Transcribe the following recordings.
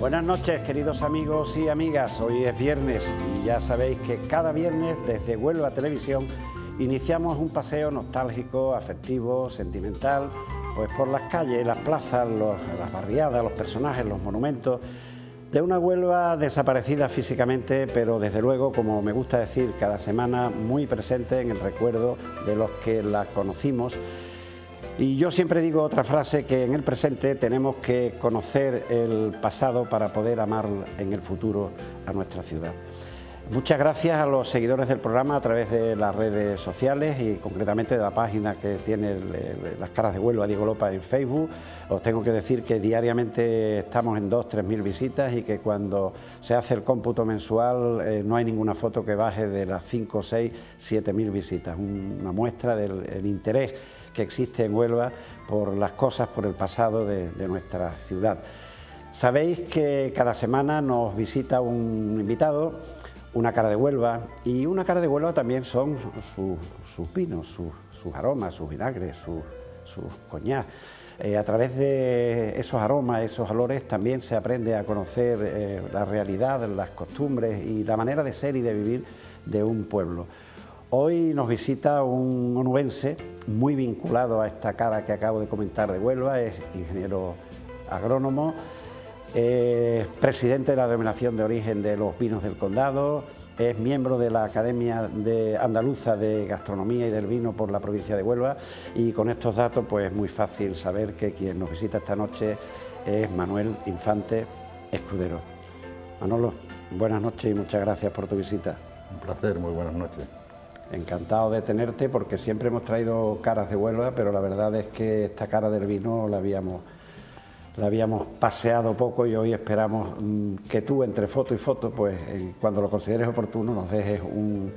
Buenas noches, queridos amigos y amigas. Hoy es viernes y ya sabéis que cada viernes desde Huelva Televisión iniciamos un paseo nostálgico, afectivo, sentimental, pues por las calles, las plazas, las barriadas, los personajes, los monumentos de una Huelva desaparecida físicamente, pero desde luego, como me gusta decir cada semana, muy presente en el recuerdo de los que la conocimos. Y yo siempre digo otra frase, que en el presente tenemos que conocer el pasado para poder amar en el futuro a nuestra ciudad. Muchas gracias a los seguidores del programa a través de las redes sociales y concretamente de la página que tiene Las Caras de Huelva, Diego Lopa, en Facebook. Os tengo que decir que diariamente estamos en 2.000 o 3.000 visitas y que cuando se hace el cómputo mensual no hay ninguna foto que baje de las 5, 6, 7.000 visitas. Una muestra del interés que existe en Huelva por las cosas, por el pasado de nuestra ciudad. Sabéis que cada semana nos visita un invitado, una cara de Huelva, y una cara de Huelva también son sus vinos, sus aromas, sus vinagres, sus coñac. A través de esos aromas, esos olores, también se aprende a conocer la realidad, las costumbres y la manera de ser y de vivir de un pueblo. Hoy nos visita un onubense muy vinculado a esta cara que acabo de comentar de Huelva, es ingeniero agrónomo, presidente de la Denominación de Origen de los Vinos del Condado, es miembro de la Academia Andaluza de Gastronomía y del Vino por la provincia de Huelva, y con estos datos pues es muy fácil saber que quien nos visita esta noche es Manuel Infante Escudero. Manolo, buenas noches y muchas gracias por tu visita. Un placer, muy buenas noches. Encantado de tenerte, porque siempre hemos traído caras de Huelva, pero la verdad es que esta cara del vino la habíamos paseado poco y hoy esperamos que tú, entre foto y foto, pues cuando lo consideres oportuno, nos dejes un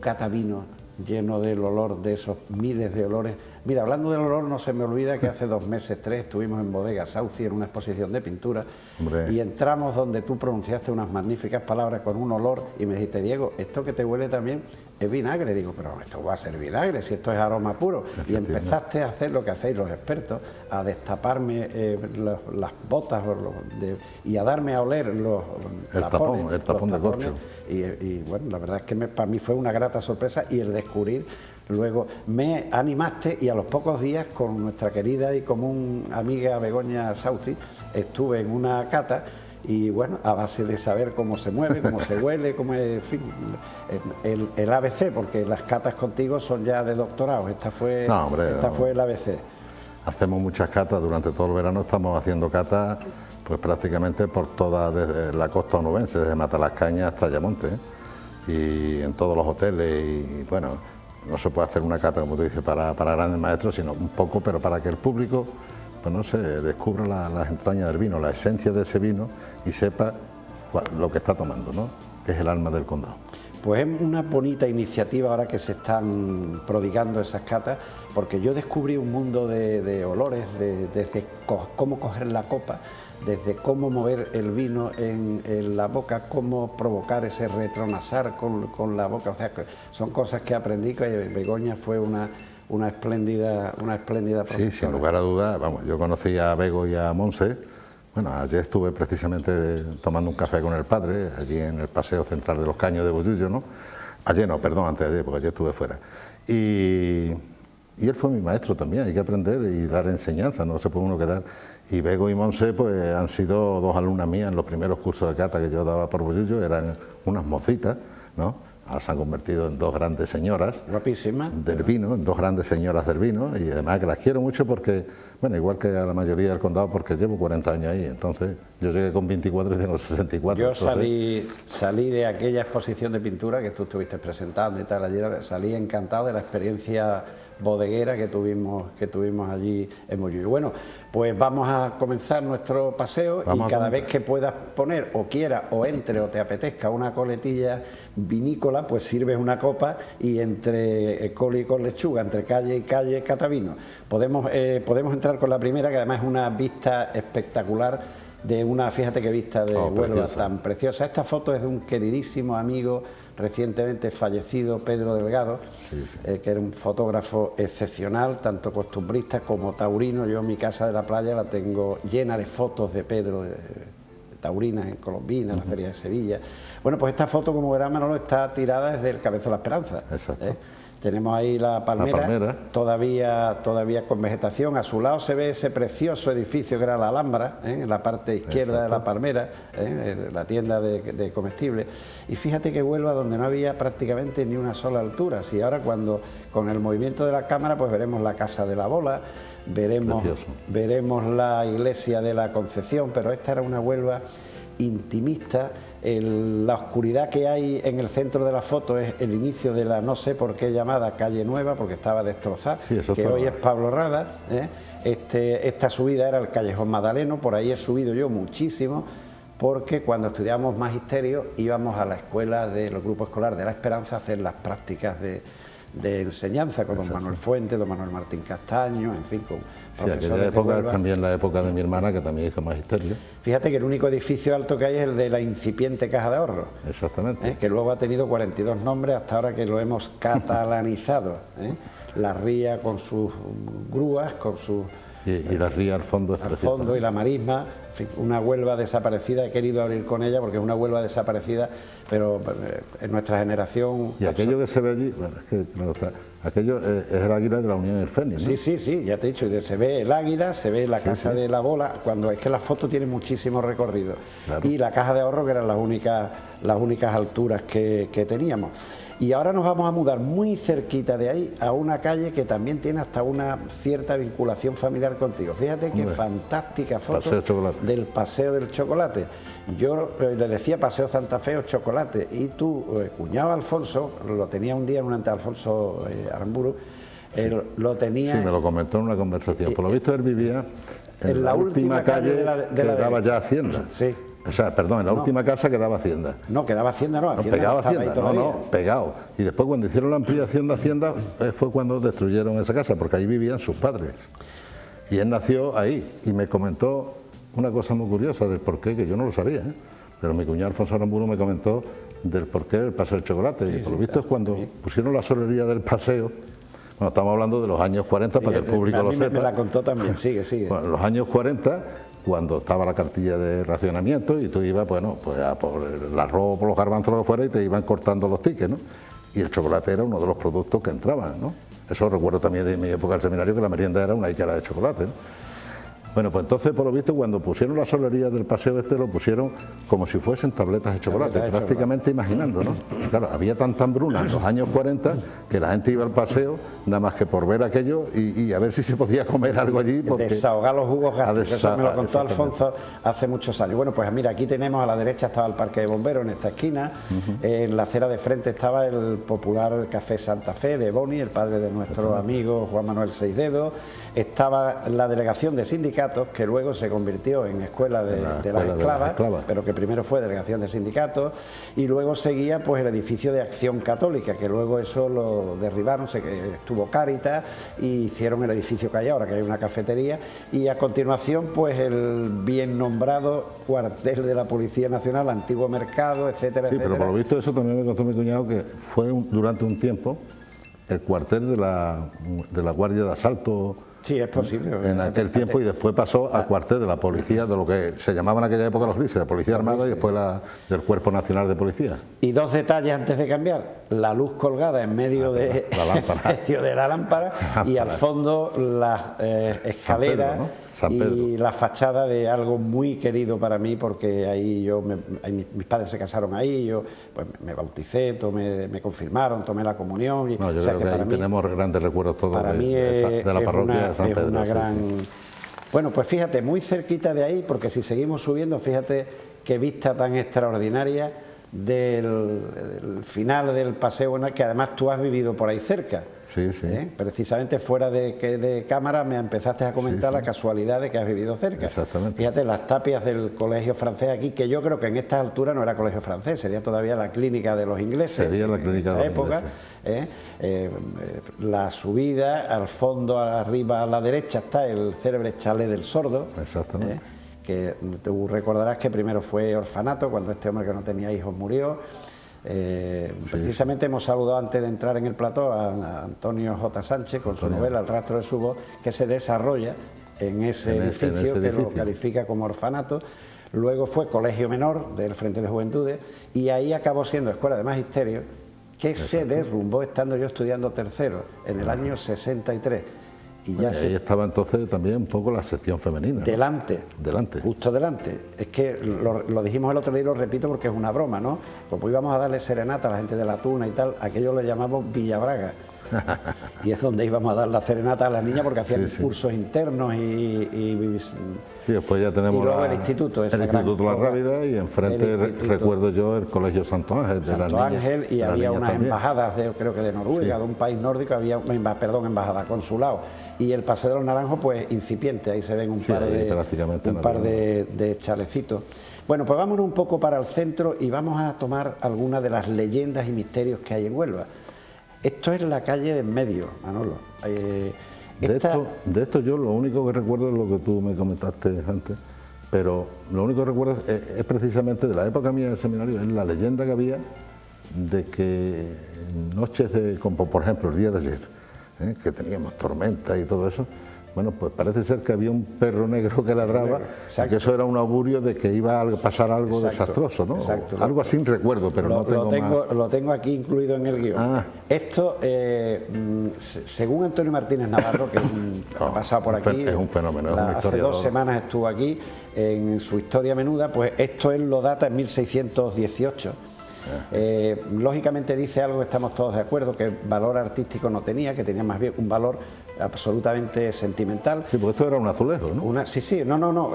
catavino lleno del olor de esos miles de olores. Mira, hablando del olor, no se me olvida que hace 2 meses, 3, estuvimos en Bodega Sauci en una exposición de pintura. Hombre. Y entramos donde tú pronunciaste unas magníficas palabras con un olor y me dijiste, Diego, esto que te huele también es vinagre. Digo, pero esto va a ser vinagre si esto es aroma puro. Y empezaste a hacer lo que hacéis los expertos, a destaparme las botas y a darme a oler el tapón de corcho. Y bueno, la verdad es que para mí fue una grata sorpresa, y el descubrir. Luego me animaste y a los pocos días, con nuestra querida y común amiga Begoña Sauci, estuve en una cata y bueno, a base de saber cómo se mueve, cómo se huele, cómo es, en fin, el ABC, porque las catas contigo son ya de doctorado, esta fue el ABC. Hacemos muchas catas durante todo el verano, estamos haciendo catas pues prácticamente por toda desde la costa onubense, desde Matalascaña hasta Ayamonte, y en todos los hoteles, y bueno, no se puede hacer una cata, como tú dices, para grandes maestros, sino un poco, pero para que el público pues no se descubra las entrañas del vino, la esencia de ese vino, y sepa lo que está tomando, ¿no? Que es el alma del condado. Pues es una bonita iniciativa ahora que se están prodigando esas catas, porque yo descubrí un mundo de olores, desde cómo coger la copa, desde cómo mover el vino en la boca, cómo provocar ese retronasar con la boca. O sea, que son cosas que aprendí, que Begoña fue una espléndida profesora. Sí, sin lugar a dudas. Vamos, yo conocí a Bego y a Monse. Bueno, ayer estuve precisamente tomando un café con el padre, allí en el Paseo Central de los Caños de Bollullo, ¿no? Ayer no, perdón, antes de ayer, porque ayer estuve fuera. Y él fue mi maestro también, hay que aprender y dar enseñanza, no se puede uno quedar. Y Bego y Monse pues han sido 2 alumnas mías en los primeros cursos de cata que yo daba por Bollullo, eran unas mocitas, ¿no? Ahora se han convertido en 2 grandes señoras. Guapísimas. Del vino, en 2 grandes señoras del vino, y además que las quiero mucho porque, bueno, igual que a la mayoría del condado, porque llevo 40 años ahí, entonces yo llegué con 24 y tengo 64. Yo salí de aquella exposición de pintura que tú estuviste presentando y tal, ayer salí encantado de la experiencia bodeguera que tuvimos allí en Bollullo. Bueno, pues vamos a comenzar nuestro paseo y cada vez que puedas poner o quieras o entre o te apetezca una coletilla vinícola, pues sirves una copa y entre coli con lechuga, entre calle y calle, catavino. Podemos entrar con la primera, que además es una vista espectacular de una, fíjate qué vista de Huelva tan preciosa. Esta foto es de un queridísimo amigo recientemente fallecido, Pedro Delgado, que era un fotógrafo excepcional, tanto costumbrista como taurino. Yo mi casa de la playa la tengo llena de fotos de Pedro, taurinas en Colombina, la Feria de Sevilla. Bueno, pues esta foto, como verás, Manolo, está tirada desde el Cabezo de la Esperanza. Exacto. Tenemos ahí la palmera. Todavía con vegetación. A su lado se ve ese precioso edificio que era la Alhambra, en la parte izquierda. Exacto. De la palmera, la tienda de comestibles. Y fíjate que Huelva, donde no había prácticamente ni una sola altura. Si ahora cuando con el movimiento de la cámara, pues veremos la Casa de la Bola, veremos la iglesia de la Concepción, pero esta era una Huelva intimista. La oscuridad que hay en el centro de la foto es el inicio de la no sé por qué llamada Calle Nueva, porque estaba destrozada, que hoy es Pablo Rada. Esta subida era el Callejón Madaleno, por ahí he subido yo muchísimo, porque cuando estudiábamos magisterio íbamos a la escuela de los grupos escolares de La Esperanza a hacer las prácticas de enseñanza con don Manuel Fuente, don Manuel Martín Castaño, en fin, con profesores. Aquella época es también la época de mi hermana, que también hizo magisterio. Fíjate que el único edificio alto que hay es el de la incipiente Caja de Ahorro. Exactamente. Que luego ha tenido 42 nombres hasta ahora que lo hemos catalanizado. La ría con sus grúas, con sus... Y la ría al fondo es preciosa. Al fondo y la marisma, en fin, una Huelva desaparecida. He querido abrir con ella porque es una Huelva desaparecida, pero en nuestra generación... Y aquello que se ve allí, bueno, es que no está, aquello es el águila de la Unión del Fénix, ¿no? Sí, ya te he dicho, se ve el águila, se ve la Casa de la Bola, cuando es que la foto tiene muchísimo recorrido. Claro. Y la Caja de Ahorro, que eran las únicas alturas que teníamos. Y ahora nos vamos a mudar muy cerquita de ahí a una calle que también tiene hasta una cierta vinculación familiar contigo. Fíjate qué fantástica foto del Paseo del Chocolate. Yo le decía Paseo Santa Fe o Chocolate, y tu cuñado Alfonso, lo tenía un día en un ante Alfonso Aramburu, lo tenía... Sí, me lo comentó en una conversación. Por lo visto él vivía en la última calle que daba ya Hacienda. Sí. O sea, perdón, en la última casa quedaba Hacienda. No, quedaba Hacienda, no, Hacienda pegado no Hacienda, pegado. Y después cuando hicieron la ampliación de Hacienda fue cuando destruyeron esa casa, porque ahí vivían sus padres. Y él nació ahí y me comentó una cosa muy curiosa del porqué, que yo no lo sabía, pero mi cuñado Alfonso Aramburu me comentó del porqué del Paseo del Chocolate. Y por lo visto es cuando pusieron la solería del paseo. Bueno, estamos hablando de los años 40 para que el público lo sepa. Me la contó también, sigue. Bueno, los años 40... cuando estaba la cartilla de racionamiento y tú ibas, bueno, pues a por el arroz, por los garbanzos, lo que fuera, y te iban cortando los tickets, ¿no? Y el chocolate era uno de los productos que entraban, ¿no? Eso recuerdo también de mi época del seminario, que la merienda era una ícara de chocolate, ¿no? Bueno, pues entonces, por lo visto, cuando pusieron la solería del paseo lo pusieron como si fuesen tabletas de chocolate, prácticamente imaginando, ¿no? Claro, había tanta hambruna en los años 40 que la gente iba al paseo nada más que por ver aquello y a ver si se podía comer algo allí. Porque... desahogar los jugos gástricos, eso me lo contó Alfonso hace muchos años. Bueno, pues mira, aquí tenemos a la derecha estaba el Parque de Bomberos en esta esquina, en la acera de frente estaba el popular Café Santa Fe de Boni, el padre de nuestro amigo Juan Manuel Seisdedos, estaba la delegación de sindicatos, que luego se convirtió en escuela de las esclavas, pero que primero fue delegación de sindicatos, y luego seguía pues el edificio de Acción Católica, que luego eso lo derribaron, estuvo Cáritas y hicieron el edificio que hay ahora, que hay una cafetería, y a continuación pues el bien nombrado cuartel de la Policía Nacional, antiguo mercado, etcétera, etcétera. Pero por lo visto eso también me contó mi cuñado, que fue durante un tiempo el cuartel de la Guardia de Asalto. Sí, es posible. En aquel tiempo, y después pasó al cuartel de la policía, de lo que se llamaba en aquella época los grises, la Policía Armada, y después del Cuerpo Nacional de Policía. Y dos detalles antes de cambiar: la luz colgada en medio de la lámpara y al fondo las escaleras, San Pedro, y la fachada de algo muy querido para mí, porque ahí mis padres se casaron ahí, yo pues me bauticé, me confirmaron, tomé la comunión. Yo creo que ahí tenemos grandes recuerdos todos para mí de la parroquia de San Pedro. Es una gran... Bueno, pues fíjate, muy cerquita de ahí, porque si seguimos subiendo, fíjate qué vista tan extraordinaria del final del paseo, que además tú has vivido por ahí cerca. Sí. Precisamente fuera de cámara me empezaste a comentar la casualidad de que has vivido cerca. Exactamente. Fíjate, las tapias del colegio francés aquí, que yo creo que en estas alturas no era colegio francés, sería todavía la clínica de los ingleses. Sería la clínica de los ingleses. La subida, al fondo, arriba a la derecha está el célebre Chalet del Sordo. Exactamente. Que tú recordarás que primero fue orfanato, cuando este hombre que no tenía hijos murió. Precisamente hemos saludado antes de entrar en el plató a Antonio J. Sánchez con su novela El rastro de su voz, que se desarrolla en ese edificio que lo califica como orfanato. luego fue Colegio Menor del Frente de Juventudes y ahí acabó siendo Escuela de Magisterio, que se derrumbó estando yo estudiando tercero en el año 63. Y ya ahí estaba entonces también un poco la sección femenina, ¿no? Delante, delante, justo delante. Es que lo dijimos el otro día y lo repito porque es una broma, ¿no? Como íbamos a darle serenata a la gente de la Tuna y tal, aquello lo llamamos Villabraga. Y es donde íbamos a dar la serenata a las niñas porque hacían cursos internos y sí, después ya tenemos luego el instituto, La Rábida, y enfrente recuerdo yo el Colegio Santo Ángel de Santo Ángel, y había unas también. Embajadas creo que de Noruega, de un país nórdico, había embajada, consulado, y el Paseo de los Naranjos pues incipiente, ahí se ven un par de chalecitos. Bueno, pues vámonos un poco para el centro y vamos a tomar algunas de las leyendas y misterios que hay en Huelva. Esto es la calle de en medio, Manolo. De esto yo lo único que recuerdo es lo que tú me comentaste antes, pero lo único que recuerdo es precisamente de la época mía del seminario, es la leyenda que había de que noches como por ejemplo el día de ayer, que teníamos tormenta y todo eso, bueno, pues parece ser que había un perro negro que ladraba, y que eso era un augurio de que iba a pasar algo desastroso, ¿no? Exacto. Algo así recuerdo, pero no tengo lo tengo aquí incluido en el guión. Esto, según Antonio Martínez Navarro, que ha pasado por aquí, es un fenómeno. Hace 2 semanas estuvo aquí, en su Historia Menuda, pues esto él lo data en 1618. Lógicamente dice algo que estamos todos de acuerdo, que valor artístico no tenía, que tenía más bien un valor absolutamente sentimental. Sí, porque esto era un azulejo, ¿no? Un azulejo,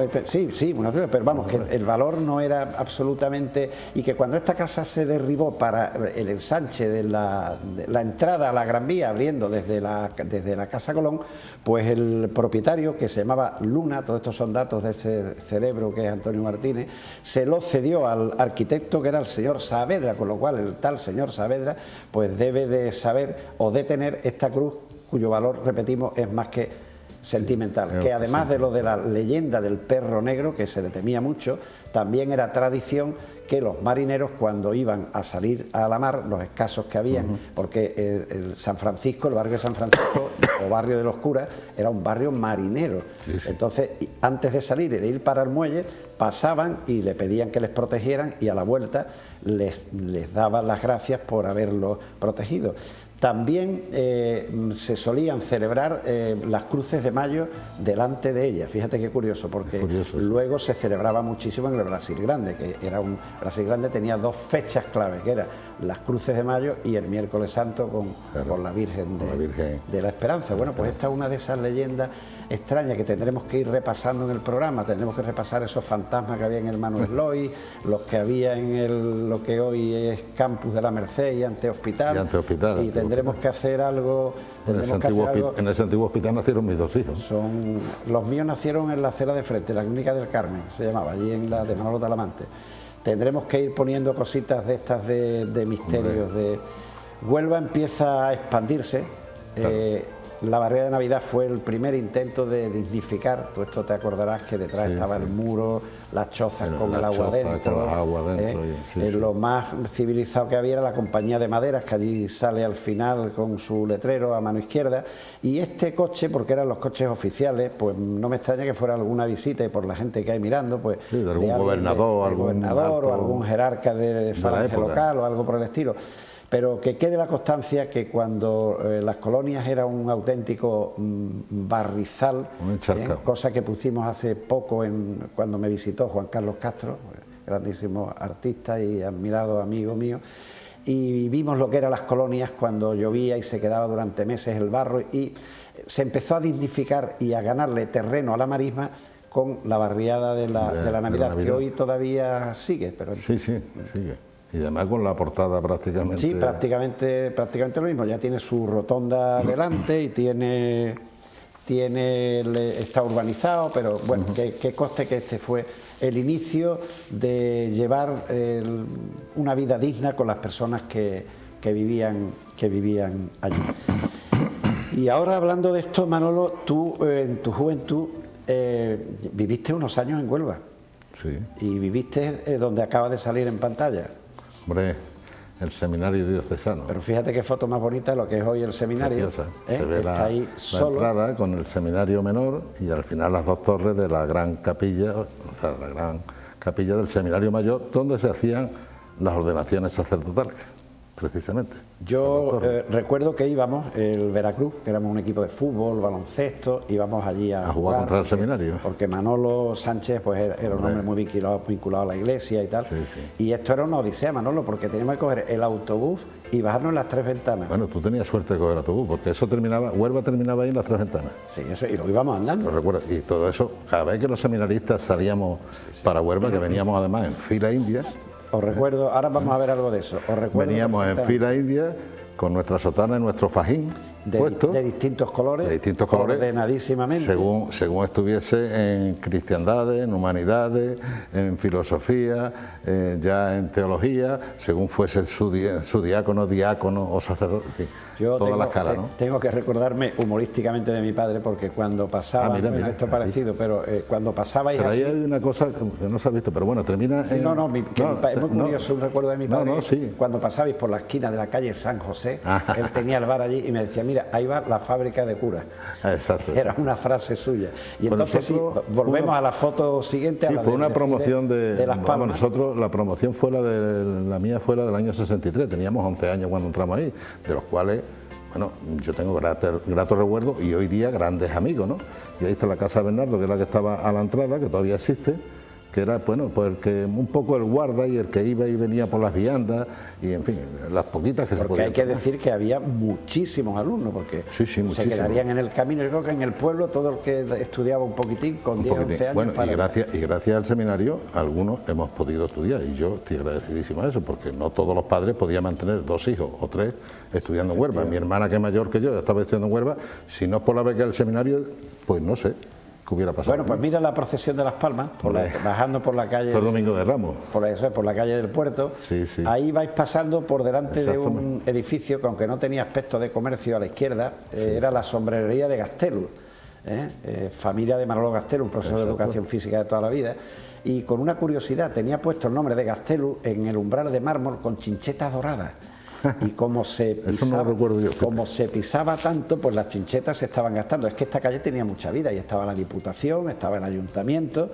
pero vamos, que el valor no era absolutamente... Y que cuando esta casa se derribó para el ensanche de la entrada a la Gran Vía, abriendo desde la Casa Colón, pues el propietario, que se llamaba Luna, todos estos son datos de ese cerebro que es Antonio Martínez, se lo cedió al arquitecto, que era el señor Saavedra, con lo cual el tal señor Saavedra pues debe de saber o de tener esta cruz, cuyo valor, repetimos, es más que sentimental, que además de lo de la leyenda del perro negro, que se le temía mucho, también era tradición que los marineros, cuando iban a salir a la mar, los escasos que habían, porque el San Francisco, el barrio de San Francisco o barrio de los curas, era un barrio marinero. Entonces, antes de salir y de ir para el muelle, pasaban y le pedían que les protegieran, y a la vuelta les daban las gracias por haberlos protegido. También se solían celebrar las cruces de mayo delante de ella. Fíjate qué curioso, porque luego se celebraba muchísimo en el Brasil Grande, que era Brasil Grande tenía 2 fechas clave, que eran las cruces de mayo y el miércoles santo con la Virgen de la Esperanza. Bueno, pues esta es una de esas leyendas extrañas que tendremos que ir repasando en el programa. Tendremos que repasar esos fantasmas que había en el Manuel Loy, los que había en lo que hoy es Campus de la Merced y Antehospital. Y tendremos que hacer algo. En ese antiguo hospital nacieron mis 2 hijos. Los míos nacieron en la acera de frente, la Clínica del Carmen, se llamaba, allí en la de Manolo Talamante. Tendremos que ir poniendo cositas de estas de misterios. Huelva empieza a expandirse. La barriada de Navidad fue el primer intento de dignificar. Tú esto te acordarás que detrás estaba el muro, las chozas con el agua dentro. Lo más civilizado que había era la compañía de maderas, que allí sale al final con su letrero a mano izquierda. Y este coche, porque eran los coches oficiales, pues no me extraña que fuera alguna visita, y por la gente que hay mirando, pues de algún gobernador, o algún jerarca de falange local o algo por el estilo. Pero que quede la constancia que cuando las colonias era un auténtico barrizal, cosa que pusimos hace poco cuando me visitó Juan Carlos Castro, grandísimo artista y admirado amigo mío, y vimos lo que eran las colonias cuando llovía y se quedaba durante meses el barro, y se empezó a dignificar y a ganarle terreno a la marisma con la barriada de la Navidad, que hoy todavía sigue. Pero sigue. Y además con la portada prácticamente... Sí, prácticamente lo mismo. Ya tiene su rotonda delante y está urbanizado, pero bueno, que conste que este fue el inicio de llevar una vida digna con las personas que vivían allí. Y ahora, hablando de esto, Manolo, tú en tu juventud viviste unos años en Huelva. Sí. Y viviste donde acaba de salir en pantalla. Hombre, el seminario diocesano. Pero fíjate qué foto más bonita lo que es hoy el seminario. Preciosa. Se ve la entrada con el seminario menor y al final las 2 torres de la gran capilla, o sea, la gran capilla del Seminario Mayor, donde se hacían las ordenaciones sacerdotales, precisamente. Yo recuerdo que íbamos, el Veracruz, que éramos un equipo de fútbol, baloncesto, íbamos allí a jugar contra el seminario. Porque Manolo Sánchez pues era un hombre muy vinculado a la iglesia y tal. Sí, sí. Y esto era una odisea, Manolo, porque teníamos que coger el autobús y bajarnos en las Tres Ventanas. Bueno, tú tenías suerte de coger el autobús, porque eso terminaba, Huelva terminaba ahí en las Tres Ventanas. Sí, eso, y lo íbamos andando. Lo recuerdo. Y todo eso, cada vez que los seminaristas salíamos para Huelva, que veníamos además en fila india. Os recuerdo, ahora vamos a ver algo de eso. Os recuerdo veníamos en fila india con nuestra sotana y nuestro fajín puesto, de distintos colores, ordenadísimamente. Según estuviese en cristiandades, en humanidades, en filosofía, ya en teología, según fuese su diácono o sacerdote. Yo toda la escala, ¿no? Tengo que recordarme humorísticamente de mi padre, porque cuando pasaba, mira, esto es parecido, pero cuando pasabais pero así... ahí hay una cosa que no se ha visto, pero bueno, termina sí, en... es muy curioso, un recuerdo de mi padre, sí. Cuando pasabais por la esquina de la calle San José, él tenía el bar allí y me decía, mira, ahí va la fábrica de curas. Exacto. Era una frase suya. Y entonces volvemos a la foto siguiente. Sí, a la fue una promoción de Las Palmas. Nosotros, la promoción fue la mía fue la del año 63, teníamos 11 años cuando entramos ahí, de los cuales... Bueno, yo tengo gratos recuerdos y hoy día grandes amigos, ¿no? Y ahí está la Casa Bernardo, que es la que estaba a la entrada, que todavía existe, que era, bueno, pues un poco el guarda y el que iba y venía por las viandas y, en fin, las poquitas que se podían. Porque hay que decir que había muchísimos alumnos, porque se quedarían en el camino. Yo creo que en el pueblo todo el que estudiaba un poquitín, con 10, 11 años... Bueno, y gracias al seminario, algunos hemos podido estudiar, y yo estoy agradecidísimo a eso, porque no todos los padres podían mantener 2 hijos o 3 estudiando en Huelva. Mi hermana, que es mayor que yo, ya estaba estudiando en Huelva. Si no es por la beca del seminario, pues no sé qué hubiera pasado. Bueno, pues mira la procesión de Las Palmas, bajando por la calle... Por Domingo de Ramos. Por la calle del Puerto. Sí, sí. Ahí vais pasando por delante de un edificio que, aunque no tenía aspecto de comercio, a la izquierda, era la sombrerería de Gastelu, familia de Manolo Gastelu, un profesor de educación física de toda la vida. Y con una curiosidad, tenía puesto el nombre de Gastelu en el umbral de mármol con chinchetas doradas. Y como se pisaba tanto, pues las chinchetas se estaban gastando. Es que esta calle tenía mucha vida, y estaba la Diputación, estaba el Ayuntamiento,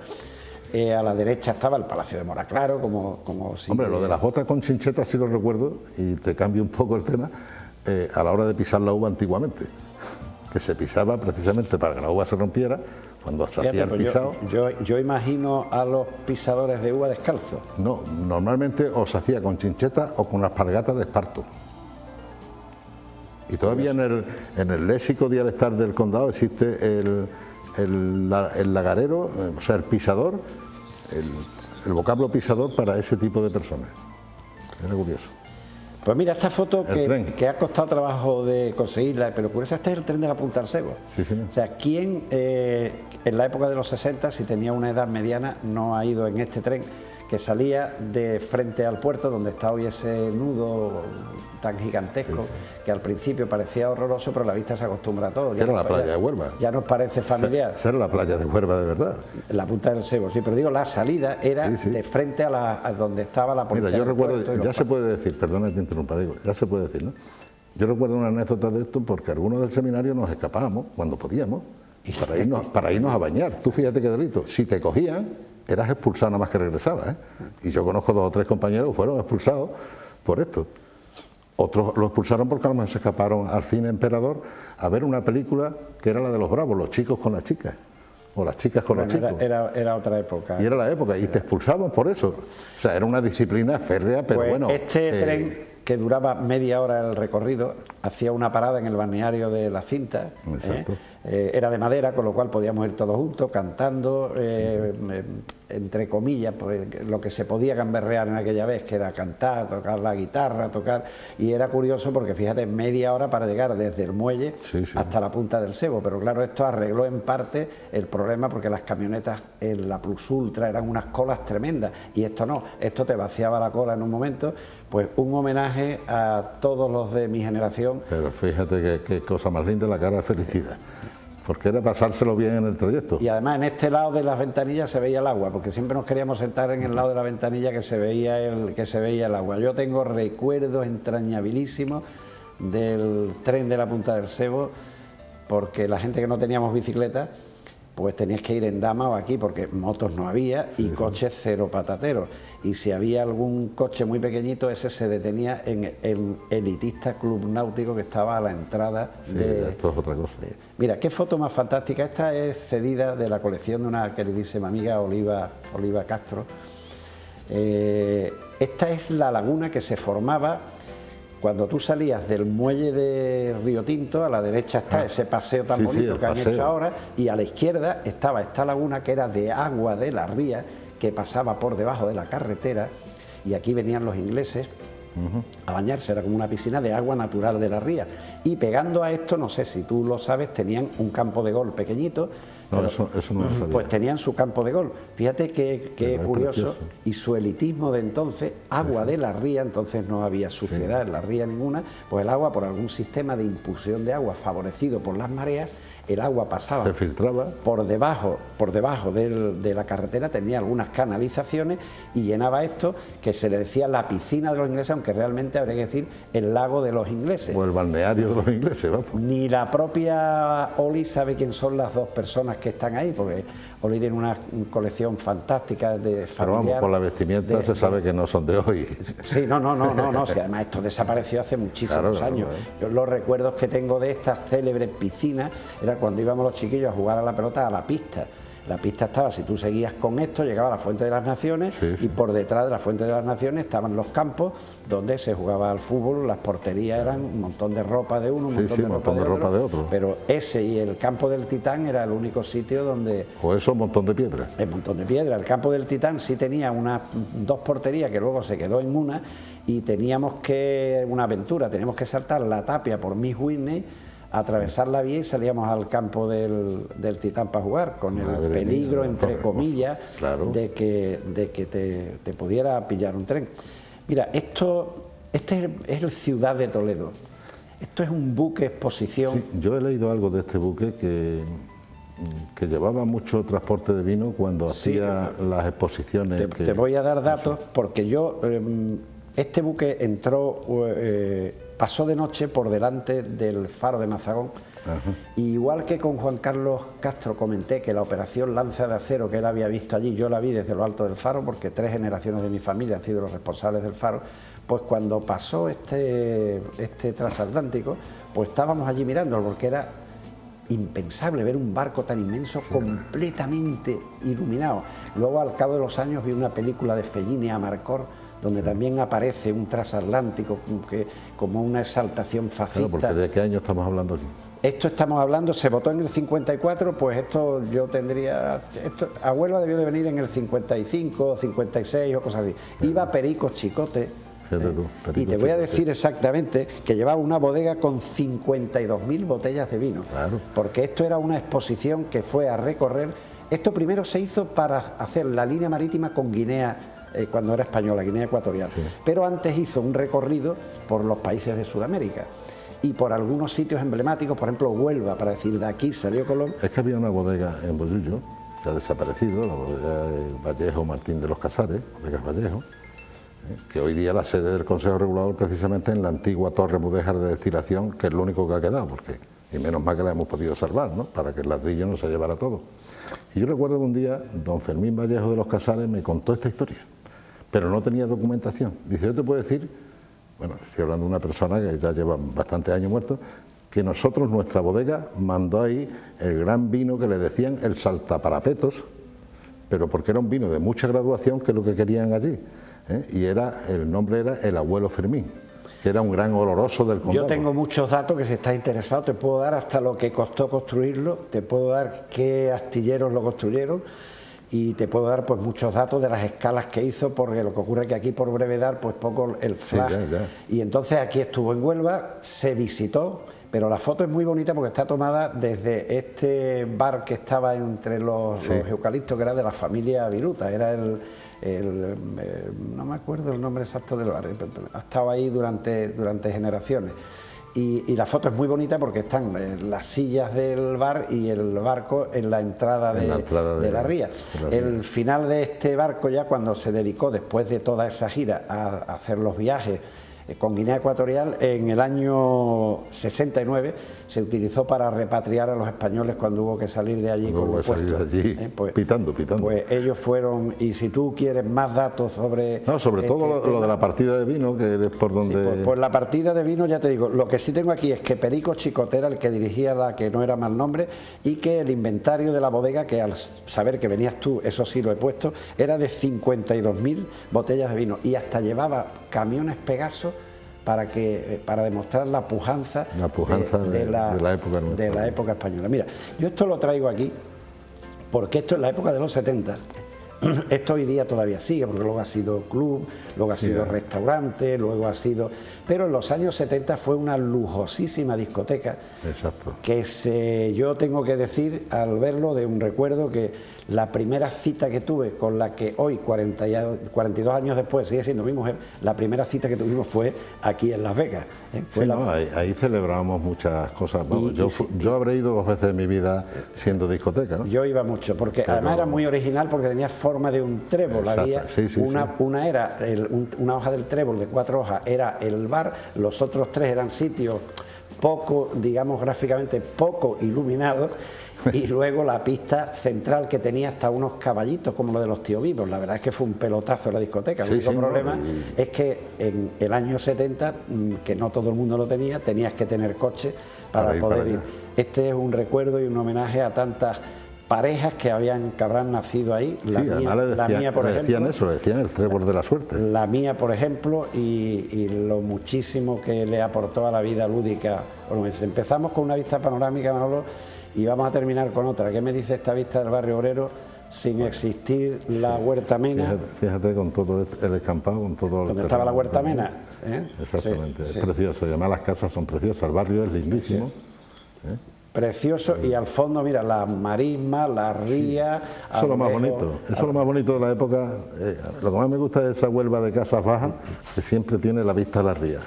a la derecha estaba el Palacio de Moraclaro, como si... Hombre, lo de las botas con chinchetas sí lo recuerdo, y te cambio un poco el tema, a la hora de pisar la uva antiguamente, que se pisaba precisamente para que la uva se rompiera. Cuando se hacía el pisado... Yo imagino a los pisadores de uva descalzos. No, normalmente o se hacía con chincheta o con alpargatas de esparto. Y todavía en el léxico dialectal del condado existe el lagarero, o sea, el pisador, el vocablo pisador para ese tipo de personas. Era curioso. Pues mira, esta foto que ha costado trabajo de conseguirla, pero curiosa, este es el tren de la Punta del Sego. Sí, sí. O sea, ¿quién en la época de los 60, si tenía una edad mediana, no ha ido en este tren que salía de frente al puerto, donde está hoy ese nudo tan gigantesco, que al principio parecía horroroso, pero la vista se acostumbra a todo? Era la playa de Huelva. Ya nos parece familiar. Esa era la playa de Huelva, de verdad. La Punta del Sego, sí, pero digo, la salida era de frente a donde estaba la policía. Mira, yo recuerdo, ya se puede decir, perdona que te interrumpa, digo, ya se puede decir, ¿no? Yo recuerdo una anécdota de esto, porque algunos del seminario nos escapábamos cuando podíamos, para irnos a bañar. Tú fíjate qué delito, si te cogían, eras expulsado nada más que regresabas, ¿eh? Y yo conozco 2 o 3 compañeros que fueron expulsados por esto. Otros lo expulsaron porque a lo mejor se escaparon al cine Emperador a ver una película que era la de los bravos, los chicos con las chicas, o las chicas con los chicos. Era otra época. Y era la época, y te expulsaban por eso. O sea, era una disciplina férrea, pero pues bueno... Este tren, que duraba media hora el recorrido, hacía una parada en el balneario de La Cinta. Era de madera, con lo cual podíamos ir todos juntos cantando, entre comillas, pues, lo que se podía gamberrear en aquella vez, que era cantar, tocar la guitarra, y era curioso porque fíjate, media hora para llegar desde el muelle hasta la Punta del Sego, pero claro, esto arregló en parte el problema, porque las camionetas en la Plus Ultra eran unas colas tremendas, y esto no, esto te vaciaba la cola en un momento. Pues un homenaje a todos los de mi generación. Pero fíjate qué cosa más linda, la cara de felicidad, porque era pasárselo bien en el trayecto. Y además en este lado de las ventanillas se veía el agua, porque siempre nos queríamos sentar en el lado de la ventanilla que se veía el agua. Yo tengo recuerdos entrañabilísimos del tren de la Punta del Sego, porque la gente que no teníamos bicicleta, pues tenías que ir en Dama o aquí, porque motos no había y coches cero patateros. Y si había algún coche muy pequeñito, ese se detenía en el elitista club náutico que estaba a la entrada de... Esto es otra cosa. Mira, qué foto más fantástica. Esta es cedida de la colección de una queridísima amiga, Oliva Castro. Esta es la laguna que se formaba cuando tú salías del muelle de Río Tinto. A la derecha está ese paseo tan bonito que han hecho ahora, y a la izquierda estaba esta laguna que era de agua de la ría, que pasaba por debajo de la carretera, y aquí venían los ingleses a bañarse. Era como una piscina de agua natural de la ría, y pegando a esto, no sé si tú lo sabes, tenían un campo de golf pequeñito. No, eso no lo sabía. Pues tenían su campo de golf. Fíjate qué curioso. Y su elitismo de entonces, agua de la ría, entonces no había suciedad en la ría ninguna, pues el agua, por algún sistema de impulsión de agua favorecido por las mareas, el agua pasaba, se filtraba por debajo de la carretera, tenía algunas canalizaciones y llenaba esto, que se le decía la piscina de los ingleses, aunque realmente habría que decir el lago de los ingleses. O el balneario de los ingleses, vamos. Ni la propia Oli sabe quién son las dos personas que están ahí, porque Oli tiene una colección fantástica de familiar. Pero vamos, por la vestimenta se sabe que no son de hoy. Sí, no, si además esto desapareció hace muchísimos años. Yo los recuerdos que tengo de estas célebres piscinas era cuando íbamos los chiquillos a jugar a la pelota a la pista. La pista estaba, si tú seguías con esto, llegaba a la Fuente de las Naciones, y por detrás de la Fuente de las Naciones estaban los campos donde se jugaba al fútbol. Las porterías eran un montón de ropa de uno, un montón de ropa de otro. Pero ese y el campo del Titán era el único sitio donde... O eso, un montón de piedras. Un montón de piedras. El campo del Titán sí tenía dos porterías, que luego se quedó en una, y teníamos una aventura, teníamos que saltar la tapia por Miss Whitney, atravesar la vía, y salíamos al campo del Titán para jugar, con el peligro, entre comillas, de que te pudiera pillar un tren. Mira, este es el Ciudad de Toledo. Esto es un buque exposición. Sí, yo he leído algo de este buque que llevaba mucho transporte de vino cuando hacía las exposiciones. Te voy a dar datos, porque este buque entró... pasó de noche por delante del faro de Mazagón. Y igual que con Juan Carlos Castro comenté que la operación Lanza de Acero, que él había visto allí, yo la vi desde lo alto del faro, porque 3 generaciones de mi familia han sido los responsables del faro. Pues cuando pasó este transatlántico, pues estábamos allí mirándolo, porque era impensable ver un barco tan inmenso completamente iluminado. Luego, al cabo de los años, vi una película de Fellini, Amarcord, donde también aparece un transatlántico como una exaltación fascista. Claro, porque ¿de qué año estamos hablando aquí? Esto estamos hablando, se votó en el 54, pues esto yo tendría... a Huelva debió de venir en el 55, 56 o cosas así. Iba Perico Chicote. Y te voy a decir exactamente que llevaba una bodega con 52.000 botellas de vino. Claro. Porque esto era una exposición que fue a recorrer. Esto primero se hizo para hacer la línea marítima con Guinea, cuando era española, Guinea Ecuatorial. Pero antes hizo un recorrido por los países de Sudamérica y por algunos sitios emblemáticos, por ejemplo Huelva, para decir, de aquí salió Colón. Es que había una bodega en Bollullo, se ha desaparecido, la bodega de Vallejo Martín de los Casares, bodegas Vallejo, que hoy día la sede del Consejo Regulador precisamente en la antigua Torre Mudéjar de destilación, que es lo único que ha quedado, porque, y menos mal que la hemos podido salvar, ¿no?, para que el ladrillo no se llevara todo. Y yo recuerdo que un día don Fermín Vallejo de los Casares me contó esta historia, pero no tenía documentación. Dice, yo te puedo decir, bueno, estoy hablando de una persona que ya lleva bastantes años muerto, que nosotros, nuestra bodega, mandó ahí el gran vino que le decían el saltaparapetos, pero porque era un vino de mucha graduación, que es lo que querían allí, y el nombre era el Abuelo Fermín, que era un gran oloroso del condado. Yo tengo muchos datos que, si estás interesado, te puedo dar hasta lo que costó construirlo, te puedo dar qué astilleros lo construyeron, y te puedo dar pues muchos datos de las escalas que hizo, porque lo que ocurre es que aquí, por brevedad, pues poco el flash. Y entonces aquí estuvo en Huelva, se visitó, pero la foto es muy bonita porque está tomada desde este bar que estaba entre los eucaliptos, que era de la familia Viruta, era no me acuerdo el nombre exacto del bar, ha estado ahí durante generaciones. Y la foto es muy bonita porque están las sillas del bar y el barco en la entrada de la ría. El final de este barco, ya cuando se dedicó, después de toda esa gira, a hacer los viajes con Guinea Ecuatorial en el año 69 se utilizó para repatriar a los españoles cuando hubo que salir de allí con los puestos. Pues, pitando. Pues ellos fueron, y si tú quieres más datos sobre... No, sobre todo lo de la partida de vino, que es por donde... Sí, pues la partida de vino, ya te digo, lo que sí tengo aquí es que Perico Chicote era el que dirigía la, que no era mal nombre, y que el inventario de la bodega, que al saber que venías tú, eso sí lo he puesto, era de 52.000 botellas de vino, y hasta llevaba camiones Pegaso para demostrar la pujanza, de la época española. Mira, yo esto lo traigo aquí porque esto es la época de los 70. Esto hoy día todavía sigue, porque luego ha sido club, luego ha sido restaurante, luego ha sido... Pero en los años 70 fue una lujosísima discoteca. Exacto. Que yo tengo que decir, al verlo, de un recuerdo que la primera cita que tuve, con la que hoy, 42 años después, sigue siendo mi mujer, la primera cita que tuvimos fue aquí en Las Vegas. Ahí celebrábamos muchas cosas. Vamos, yo habré ido 2 veces en mi vida siendo discoteca, ¿no? Yo iba mucho, porque además era muy original, porque tenía forma de un trébol. Había una era una hoja del trébol de 4 hojas, era el bar, los otros 3 eran sitios poco, digamos gráficamente, poco iluminados, y luego la pista central, que tenía hasta unos caballitos como los de los Tíos Vivos. La verdad es que fue un pelotazo la discoteca. El único problema es que en el año 70, que no todo el mundo lo tenía, tenías que tener coche para poder ir. Este es un recuerdo y un homenaje a tantas parejas que habrán nacido ahí. La mía, por ejemplo, le decían el trébol de la suerte. La mía, por ejemplo, y lo muchísimo que le aportó a la vida lúdica. Bueno, empezamos con una vista panorámica, Manolo, y vamos a terminar con otra. ¿Qué me dice esta vista del barrio obrero sin existir la Huerta Mena? Fíjate con todo el escampado, con todo... ¿Dónde estaba la Huerta Mena? Exactamente, es precioso. Y además las casas son preciosas, el barrio es lindísimo. Precioso, y al fondo, mira, la marisma, la ría... Eso es lo más bonito, eso es lo más bonito de la época. Lo que más me gusta es esa Huelva de casas bajas, que siempre tiene la vista a la ría,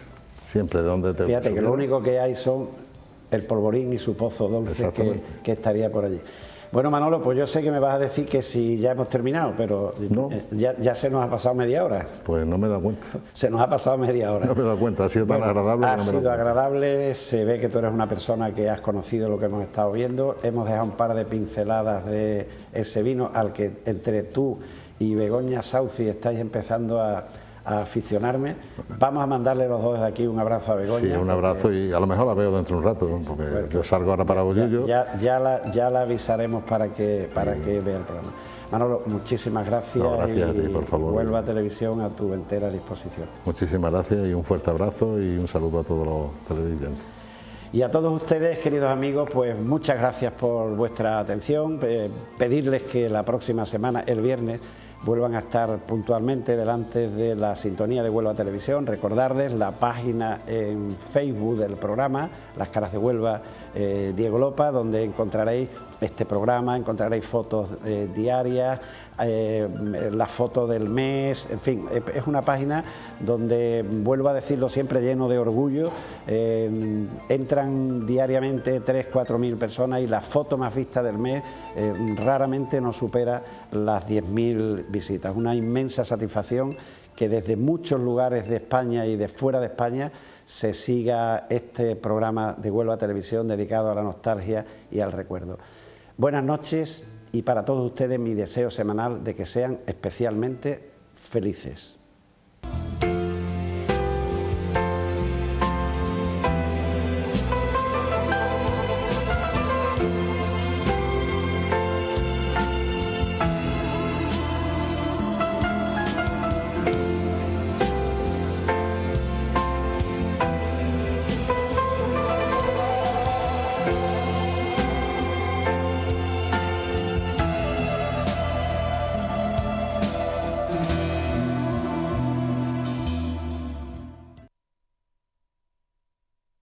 siempre de donde te... Fíjate que lo único que hay son el Polvorín y su pozo dulce que estaría por allí. Bueno, Manolo, pues yo sé que me vas a decir que si ya hemos terminado, pero no. ya se nos ha pasado media hora. Pues no me he dado cuenta. Se nos ha pasado media hora. No me he dado cuenta, ha sido tan agradable. Ha sido agradable, se ve que tú eres una persona que has conocido lo que hemos estado viendo. Hemos dejado un par de pinceladas de ese vino al que entre tú y Begoña Sauci estáis empezando a aficionarme. Vamos a mandarle los dos desde aquí un abrazo a Begoña. Sí, un abrazo, y a lo mejor la veo dentro de un rato, porque yo salgo ahora para Bollullo. Ya la avisaremos para que vea el programa. Manolo, muchísimas gracias. No, gracias a ti, por favor. Huelva Televisión a tu entera disposición. Muchísimas gracias y un fuerte abrazo y un saludo a todos los televidentes. Y a todos ustedes, queridos amigos, pues muchas gracias por vuestra atención. Pedirles que la próxima semana, el viernes, vuelvan a estar puntualmente delante de la sintonía de Huelva Televisión. Recordarles la página en Facebook del programa, Las Caras de Huelva, Diego Lopa, donde encontraréis este programa, encontraréis fotos diarias, las fotos del mes, en fin, es una página donde, vuelvo a decirlo siempre, lleno de orgullo. Entran diariamente 3.000-4.000 personas y la foto más vista del mes raramente no supera las 10.000 visitas. Una inmensa satisfacción que desde muchos lugares de España y de fuera de España se siga este programa de Huelva Televisión dedicado a la nostalgia y al recuerdo. Buenas noches, y para todos ustedes mi deseo semanal de que sean especialmente felices.